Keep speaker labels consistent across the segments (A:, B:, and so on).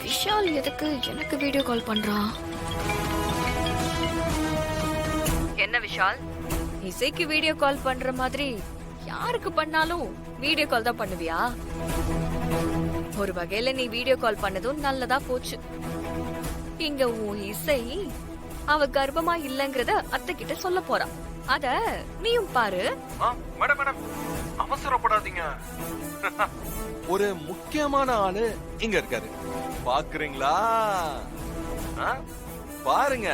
A: விஷால் எதுக்கு எனக்கு video call பண்றான்? என்ன விஷால், இசைக்கு வீடியோ கால் பண்ற மாதிரி யாருக்கு பண்ணாலும் வீடியோ கால் தான் பண்ணுவியா? ஒரு வகையில நீ வீடியோ கால் பண்ணதும் நல்லதா போச்சு. இங்க உன் இசை அவ கர்ப்பமா இல்லங்கறத அத்தை கிட்ட சொல்ல போறா. அத நீயும் பாரு.
B: மேடம் மேடம் அவசரப்படாதீங்க. ஒரு முக்கியமான ஆளு இங்க இருக்காரு, பாக்குறீங்களா? பாருங்க.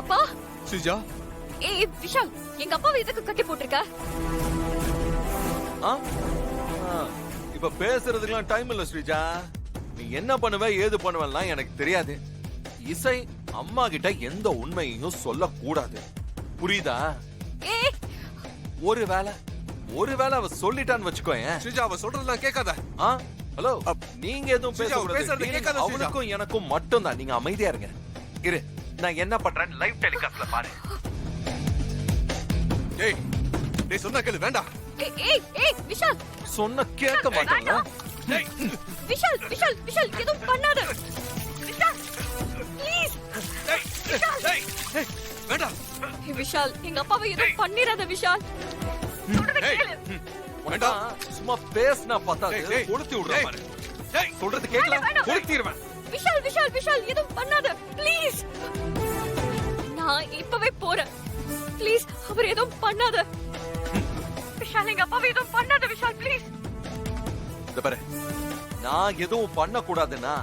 A: அப்பா
B: சுஜா,
A: ஏய் விஷால், எங்க அப்பாவை எதுக்கு கட்டி போட்டிருக்க?
B: இப்ப பேசுறதுக்கெல்லாம் டைம் இல்ல ஸ்ரீஜா. நீ என்ன பண்ணுவ ஏது பண்ணுவலாம் எனக்கு தெரியாது. இசை அம்மா கிட்ட எந்த உண்மையையும் சொல்ல கூடாது, புரியுதா? ஒருவேளை அவ சொல்லிட்டான்னு வச்சுக்கோயேன்.
C: ஸ்ரீஜா, அவ சொல்றதெல்லாம் கேட்காத.
B: ஹலோ, நீங்க எதுவும் பேசுறது கேட்காத. அவனுக்கும் எனக்கும் மட்டும் தான். நீங்க அமைதியா இருங்க. இரு, நான் என்ன பண்றேன் லைவ் டெலிகாஸ்ட்ல பாரு.
C: ஏய், நீ சொன்னா கேளு. வேண்டாம்.
A: ஏய் விஷால்,
B: சொன்ன கேட்க மாட்டேங்க.
C: ஏய்
A: விஷால் விஷால் விஷால், எதுவும் பண்ணாத விஷால், ப்ளீஸ்.
C: ஏய் ஏய், வேண்டாம்.
A: விஷால், எங்க அப்பாவை எதுவும் பண்ணிராத விஷால்.
C: வேண்டாம்.
B: சும்மா பேசினா பத்தாது,
C: டேய்,
B: கொளுத்தி விடுறேன் பாரு.
C: ஏய்,
B: சொல்றது கேட்கல, கொளுத்திடுவேன்.
A: விஷால் விஷால் விஷால், எதுவும் பண்ணாத ப்ளீஸ். நான் இப்பவே போறேன். ப்ளீஸ், அவர் எதுவும் பண்ணாத விஷால். எங்க அப்பாவை எதுவும் பண்ணாத விஷால், ப்ளீஸ்.
B: இந்த பாரு, நான் எதுவும் பண்ண கூடாதுன்னா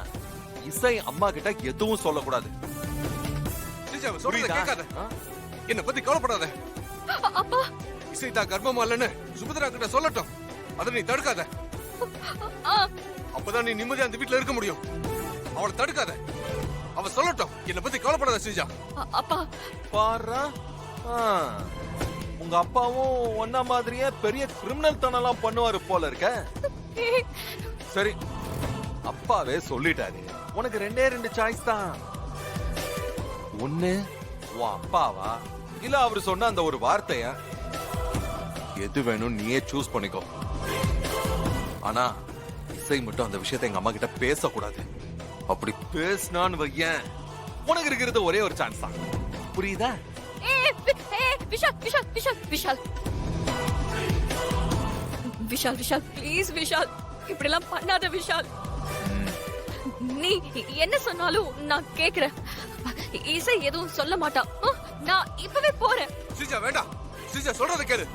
B: இசை அம்மா கிட்ட எதுவும் சொல்ல கூடாது.
C: ஸ்ரீஜா, அவ சொல்றத கேட்காத. என்ன பத்தி கவலைப்படாத.
A: அப்பா,
C: இசை தான் கர்ப்பமா இல்லன்னு சுபத்ரா கிட்ட சொல்லட்டும். அத நீ தடுக்காத. அப்பதான் நீ நிம்மதியா அந்த வீட்ல இருக்க முடியும். அவளை தடுக்காத. அவ சொல்லட்டும். என்ன பத்தி கவலைப்படாத ஸ்ரீஜா.
A: அப்பா
B: பாரா, உங்க அப்பாவும் ஒன்ன மாதிரியே பெரிய கிரிமினல் தனம்லாம் பண்ணுவாரு போல இருக்க. சரி, அப்பாவே சொல்லிட்டாரு. உனக்கு ரெண்டு சாய்ஸ் தான். ஒண்ணு உன் அப்பாவா, இல்ல அவரு சொன்ன அந்த ஒரு வார்த்தைய. எது வேணும் நீயே சூஸ் பண்ணிக்கோ. ஆனா இசை மட்டும் அந்த விஷயத்தை எங்க அம்மா கிட்ட பேசக்கூடாது. அப்படி பேசினான்னு வையேன், உனக்கு இருக்கிறது ஒரே ஒரு சான்ஸ் தான், புரியுதா?
A: விஷால் விஷால் விஷால் விஷால் விஷால் விஷால், ப்ளீஸ் விஷால், இப்படி எல்லாம் பண்ணாத விஷால். நீ என்ன சொன்னாலும் நான் கேக்குறேன். இசை எதுவும் சொல்ல மாட்டான். நான் இப்பவே போறேன்.
C: ஸ்ரீஜா, வேண்டாம். ஸ்ரீஜா, சொல்றத கேளு.